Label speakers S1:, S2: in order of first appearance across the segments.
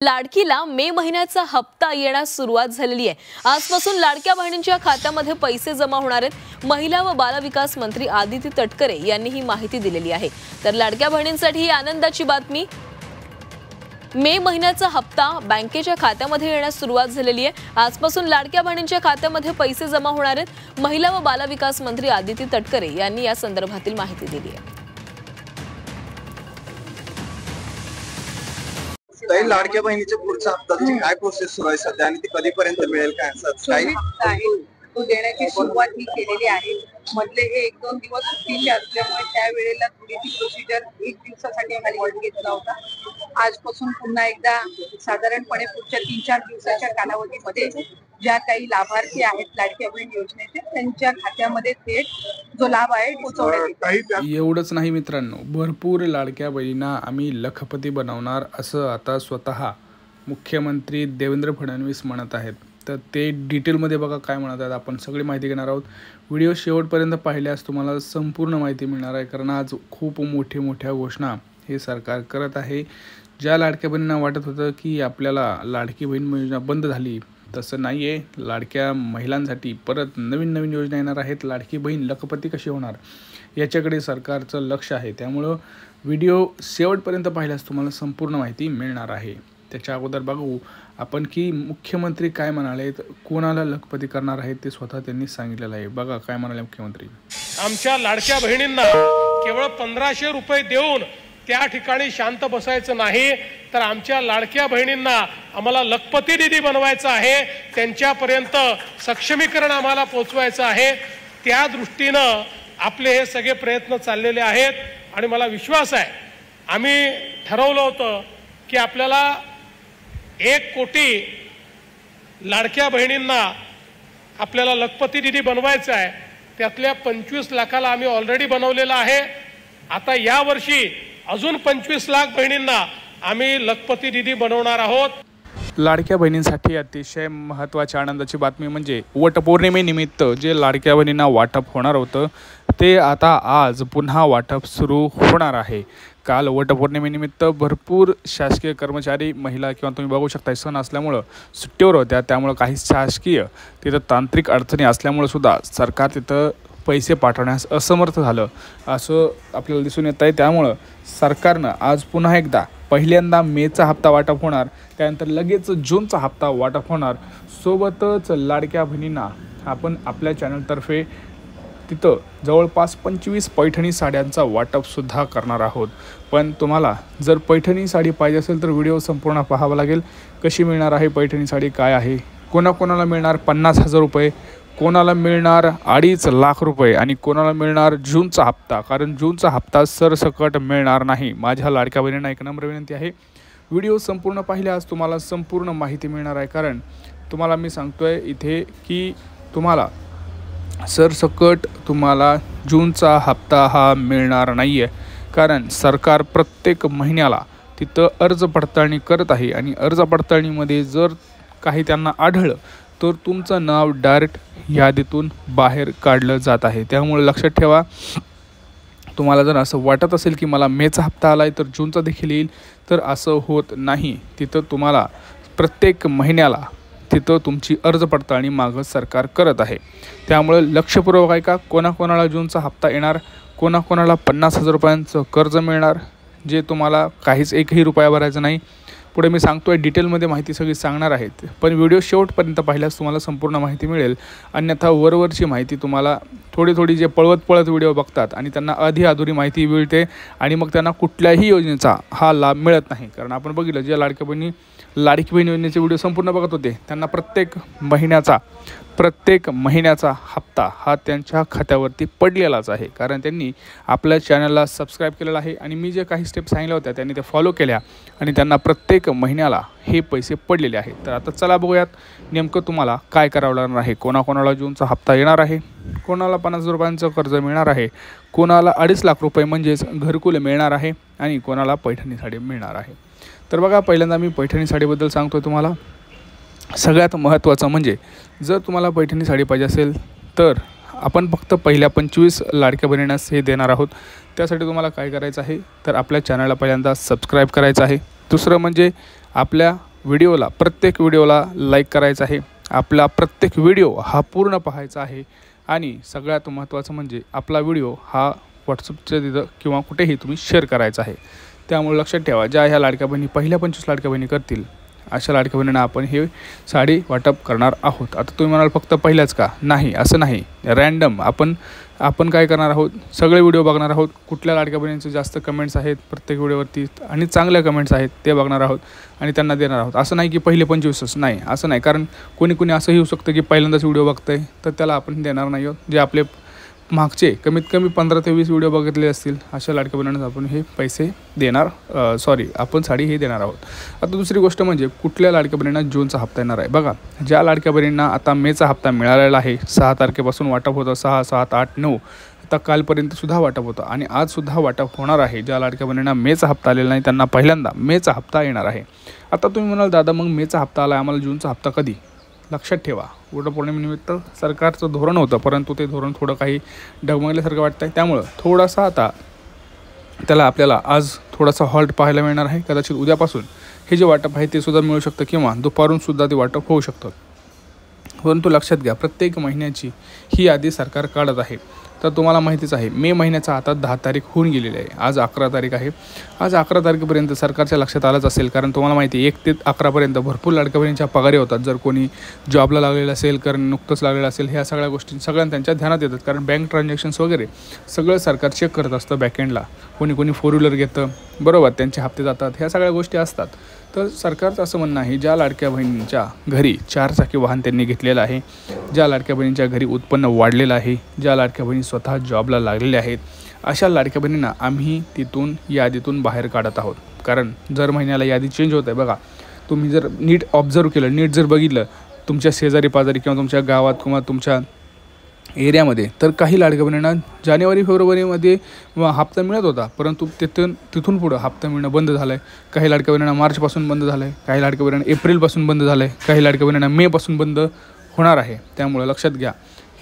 S1: लाडकीला मे महिन्याचा हप्ता येण्यास सुरुवात झालेली आहे। आजपासून लाडक्या बहिणींच्या खात्यामध्ये पैसे जमा होणार आहेत। महिला व बाल विकास मंत्री आदिती तटकरे यांनी ही माहिती दिलेली आहे। तर लाडक्या बहिणींसाठी ही आनंदाची बातमी, मे महिन्याचा हप्ता बँकेच्या खात्यामध्ये येण्यास सुरुवात झालेली आहे। आजपासून लाडक्या बहिणींच्या खात्यामध्ये पैसे जमा होणार आहेत। महिला व बाल विकास मंत्री आदिती तटकरे यांनी या संदर्भातील माहिती दिली आहे।
S2: लाडक्या बहिणीच्या पुढचा हप्त्याची काय प्रोसेस सुरू आहे सध्या आणि ती कधीपर्यंत मिळेल काय
S3: तो देण्याची सुरुवात ही केलेली आहे। मधले हे 1-2 दिवस सुट्टीचे असल्यामुळे त्यावेळेला थोडी ती प्रोसिजर 1 दिवसासाठी खाली घेतला होता। आजपासून पुन्हा एकदा साधारणपणे पुढच्या 3-4 दिवसाच्या कालावधीमध्ये ज्या काही लाभार्थी आहेत लाडक्या बहीण योजनेचे त्यांच्या खात्यामध्ये थेट जो लाभ आहे पोहोचवण्यात येईल।
S4: एवढंच नाही मित्रांनो, भरपूर लाडक्या बहिणींना आम्ही लखपती बनवणार असं आता स्वतः मुख्यमंत्री देवेंद्र फडणवीस म्हणत आहेत। तर ते डिटेलमध्ये बघा काय म्हणत आहेत, आपण सगळी माहिती घेणार आहोत। व्हिडिओ शेवटपर्यंत पाहिल्यास तुम्हाला संपूर्ण माहिती मिळणार आहे, कारण आज खूप मोठ्या घोषणा हे सरकार करत आहे। ज्या लाडक्या बहिणींना वाटत होतं की आपल्याला लाडकी बहीण योजना बंद झाली, तसं नाही आहे। लाडक्या महिलांसाठी परत नवीन योजना येणार आहेत। लाडकी बहीण लखपती कशी होणार याच्याकडे सरकारचं लक्ष आहे, त्यामुळं व्हिडिओ शेवटपर्यंत पाहिल्यास तुम्हाला संपूर्ण माहिती मिळणार आहे। त्याच्या अगोदर बघू आपण की मुख्यमंत्री काय म्हणाले, कोणाला लखपती करणार आहेत ते स्वतः त्यांनी सांगितलेलं आहे। बघा काय म्हणाले मुख्यमंत्री।
S5: आमच्या लाडक्या बहिणींना केवळ 1500 रुपये देऊन त्या ठिकाणी शांत बसायचं नाही, तर आमच्या लाडक्या बहिणींना आम्हाला लखपती निधी बनवायचा आहे, त्यांच्यापर्यंत सक्षमीकरण आम्हाला पोहोचवायचं आहे। त्या दृष्टीनं आपले हे सगळे प्रयत्न चाललेले आहेत आणि मला विश्वास आहे आम्ही ठरवलं होतं की आपल्याला 1 कोटी लाडक्या बहिणींना आपल्याला लखपती निधी बनवायचा आहे। त्यातल्या 25 लाखाला आम्ही ऑलरेडी बनवलेला आहे। आता या वर्षी अजून 25 लाख बहिणींना आम्ही लखपती निधी बनवणार आहोत।
S4: लाडक्या बहिणींसाठी अतिशय महत्त्वाची आनंदाची बातमी म्हणजे वटपौर्णिमेनिमित्त जे लाडक्या बहिणींना वाटप होणार होतं ते आता आज पुन्हा वाटप सुरू होणार आहे। काल वटपौर्णिमेनिमित्त भरपूर शासकीय कर्मचारी महिला किंवा तुम्ही बघू शकता सण असल्यामुळं सुट्टीवर होत्या, त्यामुळं काही शासकीय तिथं तांत्रिक अडचणी असल्यामुळे सुद्धा सरकार तिथं पैसे पाठवण्यास असमर्थ झालं असं आपल्याला दिसून येत आहे। त्यामुळं सरकारनं आज पुन्हा एकदा पहिल्यांदा मेचा हप्ता वाटप होणार, त्यानंतर लगेच जूनचा हप्ता वाटप होणार। सोबतच लाडक्या बहिणींना आपण आपल्या चॅनलतर्फे तिथं जवळपास 25 पैठणी साड्यांचा वाटपसुद्धा करणार आहोत। पण तुम्हाला जर पैठणी साडी पाहिजे असेल तर व्हिडिओ संपूर्ण पाहावा लागेल। कशी मिळणार आहे पैठणी साडी, काय आहे, कोणाकोणाला मिळणार 50,000 रुपये, कोणाला मिळणार 2.5 लाख रुपये आणि कोणाला मिळणार जूनचा हप्ता, कारण जूनचा हप्ता सरसकट मिळणार नाही। माझ्या लाडक्या बहिणींना एक नम्र विनंती आहे, व्हिडिओ संपूर्ण पाहिल्यास तुम्हाला संपूर्ण माहिती मिळणार आहे। कारण तुम्हाला मी सांगतोय इथे की तुम्हाला सरसकट तुम्हाला जूनचा हप्ता हा मिळणार नाही आहे, कारण सरकार प्रत्येक महिन्याला तिथं अर्ज पडताळणी करत आहे आणि अर्ज पडताळणीमध्ये जर काही त्यांना आढळलं तर तुमचं नाव डायरेक्ट यादीतून बाहेर काढलं जात आहे। त्यामुळे लक्षात ठेवा, तुम्हाला जर असं वाटत असेल की मला मेचा हप्ता आला आहे तर जूनचा देखील येईल, तर असं होत नाही। तिथं तुम्हाला प्रत्येक महिन्याला तिथं तुमची अर्ज पडताळणी मागं सरकार करत आहे। त्यामुळे लक्षपूर्वक आहे का, कोणाकोणाला जूनचा हप्ता येणार, कोणाकोणाला 50,000 रुपयांचं कर्ज मिळणार जे तुम्हाला काहीच 1ही रुपया भरायचा नाही। पुढे मी सांगतोय डिटेलमध्ये माहिती सगळी सांगणार आहेत, पण व्हिडिओ शेवटपर्यंत पाहिल्यास तुम्हाला संपूर्ण माहिती मिळेल। अन्यथा वरवरची माहिती तुम्हाला थोडी जे पळत व्हिडिओ बघतात आणि त्यांना अधुरी माहिती मिळते आणि मग त्यांना कुठल्याही योजनेचा हा लाभ मिळत नाही। कारण आपण बघितलं ज्या लाडकी बहीण योजनेचे व्हिडिओ संपूर्ण बघत होते त्यांना प्रत्येक महिन्याचा हप्ता हा त्यांच्या खात्यावरती पडलेलाच आहे, कारण त्यांनी आपल्या चॅनलला सबस्क्राईब केलेला आहे आणि मी जे काही स्टेप सांगितल्या होत्या त्यांनी ते फॉलो केल्या आणि त्यांना प्रत्येक महिन्याला हे पैसे पडलेले आहेत। तर आता चला बघूयात नेमकं तुम्हाला काय करावं लागणार आहे। कोणाकोणाला जूनचा हप्ता येणार आहे, कोणाला 50,000 रुपयांचं कर्ज मिळणार आहे, कोणाला 2.5 लाख रुपये म्हणजेच घरकुल मिळणार आहे आणि कोणाला पैठणी साडी मिळणार आहे। तर बघा, पहिल्यांदा मी पैठणी साडीबद्दल सांगतो तुम्हाला। सगळ्यात महत्त्वाचं म्हणजे जर तुम्हाला पैठणी साडी पाहिजे असेल तर आपण फक्त पहिल्या 25 लाडक्या बहिणींनाच हे देणार आहोत। त्यासाठी तुम्हाला काय करायचं आहे तर आपल्या चॅनलला पहिल्यांदा सबस्क्राईब करायचं आहे। दुसरं म्हणजे आपल्या व्हिडिओला प्रत्येक व्हिडिओला लाईक करायचं आहे. आपला प्रत्येक व्हिडिओ हा पूर्ण पाहायचा आहे आणि सगळ्यात महत्त्वाचं म्हणजे आपला व्हिडिओ हा व्हॉट्सअपच्या तिथं किंवा कुठेही तुम्ही शेअर करायचा आहे. त्यामुळे लक्षात ठेवा, ज्या ह्या लाडक्या बहिणी पहिल्या 25 लाडक्या बहिणी करतील अशा लाडक्या बहिणींना आपण हे साडी वाटप करणार आहोत. आता तुम्ही म्हणाल फक्त पहिल्याच का? नाही, असं नाही. रॅन्डम आपण काय करणार आहोत, सगळे व्हिडिओ बघणार आहोत. कुठल्या लाडक्या बहिणींचे जास्त कमेंट्स आहेत प्रत्येक व्हिडिओवरती आणि चांगल्या कमेंट्स आहेत ते बघणार आहोत आणि त्यांना देणार आहोत. असं नाही की पहिले 25च नाही, असं नाही. कारण कोणी असंही होऊ शकतं की पहिल्यांदाच व्हिडिओ बघतंय तर त्याला आपण देणार नाही आहोत. जे आपले मागचे कमीत कमी 15 ते 20 व्हिडिओ बघितले असतील अशा लाडक्या बहिणींना आपण हे पैसे देणार, आपण साडी हे देणार आहोत. आता दुसरी गोष्ट म्हणजे कुठल्या लाडक्या बहिणींना जूनचा हप्ता येणार आहे. बघा, ज्या लाडक्या बहिणींना आता मेचा हप्ता मिळालेला आहे, 6 तारखेपासून वाटप होतं, 6, 7, 8, 9 आता कालपर्यंतसुद्धा वाटप होतं आणि आजसुद्धा वाटप होणार आहे. ज्या लाडक्या बहिणींना मेचा हप्ता आलेला नाही त्यांना पहिल्यांदा मेचा हप्ता येणार आहे. आता तुम्ही म्हणाल दादा मग मेचा हप्ता आला, आम्हाला जूनचा हप्ता कधी? लक्षात ठेवा, वटपौर्णिमेनिमित्त सरकारचं धोरण होतं, परंतु ते धोरण थोडं काही डगमगल्यासारखं वाटतं आहे. त्यामुळं थोडासा आता त्याला आपल्याला आज थोडासा हॉल्ट पाहायला मिळणार आहे. कदाचित उद्यापासून हे जे वाटप आहे ते सुद्धा मिळू शकतं किंवा दुपारूनसुद्धा ते वाटप होऊ शकतं. परंतु लक्षात घ्या, प्रत्येक महिन्याची ही यादी सरकार काढत आहे. तर तुम्हाला माहितीच आहे, मे महिन्याचा आता 10 तारीख होऊन गेलेली आहे. आज 11 तारीख आहे. आज 11 तारखेपर्यंत सरकारच्या लक्षात आलंच असेल, कारण तुम्हाला माहिती आहे 1 ते 11पर्यंत भरपूर लाडक्या बहिणींच्या पगारी होतात. जर कोणी जॉबला लागलेलं असेल, कारण नुकतंच लागलेलं असेल, ह्या सगळ्या गोष्टी सगळ्यांना त्यांच्या ध्यानात येतात. कारण बँक ट्रान्झॅक्शन्स वगैरे सगळं सरकार चेक करत असतं बॅकएंडला. कोणी 4 व्हीलर घेतं, बरोबर, त्यांचे हप्ते जातात, ह्या सगळ्या गोष्टी असतात. तर सरकारचं असं म्हणणं आहे, ज्या लाडक्या बहिणींच्या घरी 4 चाकी वाहन त्यांनी घेतलेलं आहे, ज्या लाडक्या बहिणींच्या घरी उत्पन्न वाढलेलं आहे, ज्या लाडक्या बहिणी स्वतः जॉबला लागलेल्या आहेत, अशा लाडक्या बहिणींना आम्ही तिथून यादीतून बाहेर काढत आहोत. कारण दर महिन्याला यादी चेंज होत आहे. बघा, तुम्ही जर नीट ऑब्झर्व केलं, नीट जर बघितलं तुमच्या शेजारी पाजारी किंवा तुमच्या गावात किंवा तुमच्या एरियामध्ये, तर काही लाडक्या बहिणींना जानेवारी फेब्रुवारीमध्ये हप्ता मिळत होता, परंतु तिथून पुढं हप्ता मिळणं बंद झालं आहे. काही लाडक्या बहिणींना मार्चपासून बंद झालं आहे, काही लाडक्या बहिणींना एप्रिलपासून बंद झालं आहे, काही लाडक्या बहिणींना मेपासून बंद होणार आहे. त्यामुळे लक्षात घ्या,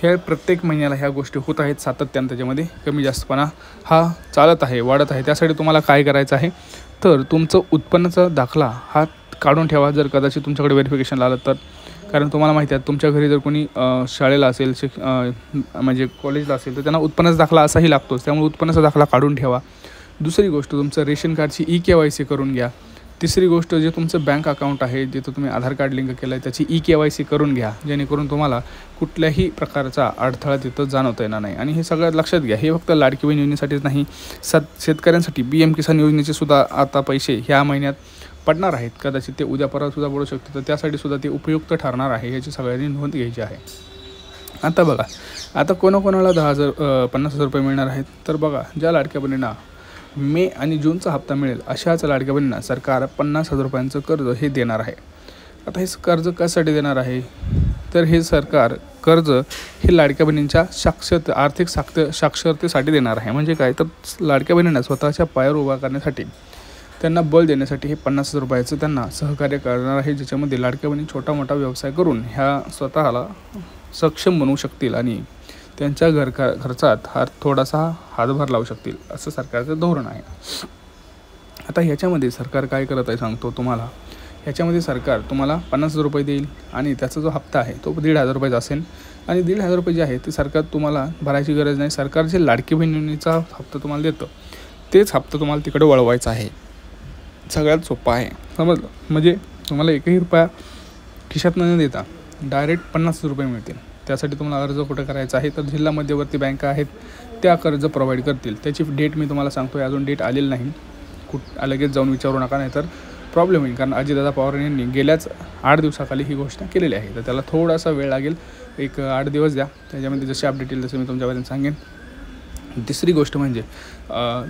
S4: हे प्रत्येक महिन्याला ह्या गोष्टी होत आहेत सातत्यानं. त्याच्यामध्ये कमी जास्तपणा हा चालत आहे, वाढत आहे. त्यासाठी तुम्हाला काय करायचं आहे, तर तुमचं उत्पन्नाचा दाखला हा काढून ठेवा, जर कदाचित तुमच्याकडे व्हेरिफिकेशनला आलं तर. कारण तुम्हाला माहिती आहे, तुमच्या घरी जर कोणी शाळेला असेल, म्हणजे कॉलेजला असेल, तर त्यांना उत्पन्नाचा दाखला असाही लागतोच. त्यामुळे उत्पन्नाचा दाखला काढून ठेवा. दुसरी गोष्ट, तुमचं रेशन कार्डची EKYC करून घ्या. तिसरी गोष्ट, जे तुमचं बँक अकाउंट आहे, जिथं तुम्ही आधार कार्ड लिंक केलं आहे, त्याची EKYC करून घ्या, जेणेकरून तुम्हाला कुठल्याही प्रकारचा अडथळा तिथं जाणवता येणार नाही. आणि हे सगळ्यात लक्षात घ्या, हे फक्त लाडकी बहीण योजनेसाठीच नाही, शेतकऱ्यांसाठी PM किसान योजनेचे सुद्धा आता पैसे ह्या महिन्यात पडणार आहेत. कदाचित ते उद्या परवासुद्धा पडू शकते, तर त्यासाठी सुद्धा ते उपयुक्त ठरणार आहे, याची सगळ्यांनी नोंद घ्यायची आहे. आता बघा, आता कोणाकोणाला 50,000 रुपये मिळणार आहेत, तर बघा, ज्या लाडक्या बहिणींना मे आणि जूनचा हप्ता मिळेल अशाच लाडक्या बहिणींना सरकार 50,000 रुपयांचं कर्ज हे देणार आहे. आता हे कर्ज कशासाठी देणार आहे, तर हे सरकार कर्ज हे लाडक्या बहिणींच्या आर्थिक साक्षरतेसाठी देणार आहे. म्हणजे काय, तर लाडक्या बहिणींना स्वतःच्या पायावर उभा करण्यासाठी, त्यांना बळ देण्यासाठी हे 50,000 रुपयाचं त्यांना सहकार्य करणार आहे, ज्याच्यामध्ये लाडक्या बहिणी छोटा मोठा व्यवसाय करून ह्या स्वतःला सक्षम बनवू शकतील आणि त्यांच्या खर्चात थोडासा हातभार लावू शकतील, असं सरकारचं धोरण आहे. आता ह्याच्यामध्ये सरकार काय करत आहे सांगतो तुम्हाला. ह्याच्यामध्ये सरकार तुम्हाला 50,000 रुपये देईल आणि त्याचा जो हप्ता आहे तो 1,500 रुपयाचा असेल. आणि 1,500 रुपये जे आहे ते सरकार तुम्हाला भरायची गरज नाही. सरकार जे लाडकी बहिणीचा हप्ता तुम्हाला देतं तेच हप्ता तुम्हाला तिकडे वळवायचा आहे. सगळ्यात सोपं आहे, समजलं. म्हणजे तुम्हाला 1ही रुपया खिशात न देता डायरेक्ट 50,000 रुपये मिळतील. त्यासाठी तुम्हाला अर्ज कुठं करायचा आहे, तर जिल्हा मध्यवर्ती बँका आहेत त्या कर्ज प्रोव्हाइड करतील. त्याची डेट मी तुम्हाला सांगतो आहे, अजून डेट आलेली नाही. लगेच जाऊन विचारू नका, नाही तर प्रॉब्लेम होईल. कारण अजितदादा पवार यांनी गेल्याच 8 दिवसाखाली ही घोषणा केलेली आहे, तर त्याला थोडासा वेळ लागेल. एक 8 दिवस द्या, त्याच्यामध्ये जसे अपडेट येईल तसं मी तुमच्यापर्यंत सांगेन. तिसरी गोष्ट म्हणजे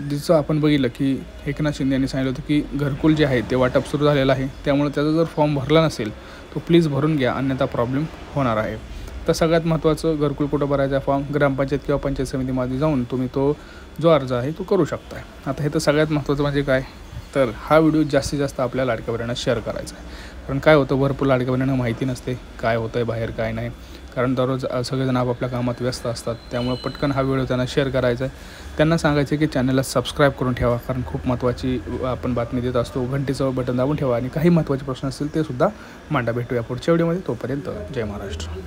S4: जिचं आपण बघितलं की एकनाथ शिंदे यांनी सांगितलं होतं की घरकुल जे आहे ते वाटप सुरू झालेलं आहे, त्यामुळे त्याचा जर फॉर्म भरला नसेल तो प्लीज भरून घ्या, अन्यथा प्रॉब्लेम होणार आहे. तर सगळ्यात महत्त्वाचं, घरकुल कुठं भरायचा फॉर्म ग्रामपंचायत किंवा पंचायत समितीमध्ये जाऊन तुम्ही तो जो अर्ज आहे तो करू शकता. आता हे तर सगळ्यात महत्त्वाचं म्हणजे काय, तर हा व्हिडिओ जास्तीत जास्त आपल्या लाडक्या बहिणींना शेअर करायचा आहे. कारण काय होतं, भरपूर लाडक्या बहिणींना माहिती नसते काय होतं आहे बाहेर काय नाही. कारण दररोज सगळेजण आपापल्या कामात व्यस्त असतात. त्यामुळे पटकन हा व्हिडिओ त्यांना शेअर करायचा आहे. त्यांना सांगायचं की चॅनलला सबस्क्राईब करून ठेवा, कारण खूप महत्त्वाची आपण बातमी देत असतो. घंटीचं बटन दाबून ठेवा आणि काही महत्त्वाचे प्रश्न असतील ते सुद्धा मांडा. भेटूया पुढच्या व्हिडिओमध्ये. तोपर्यंत जय महाराष्ट्र.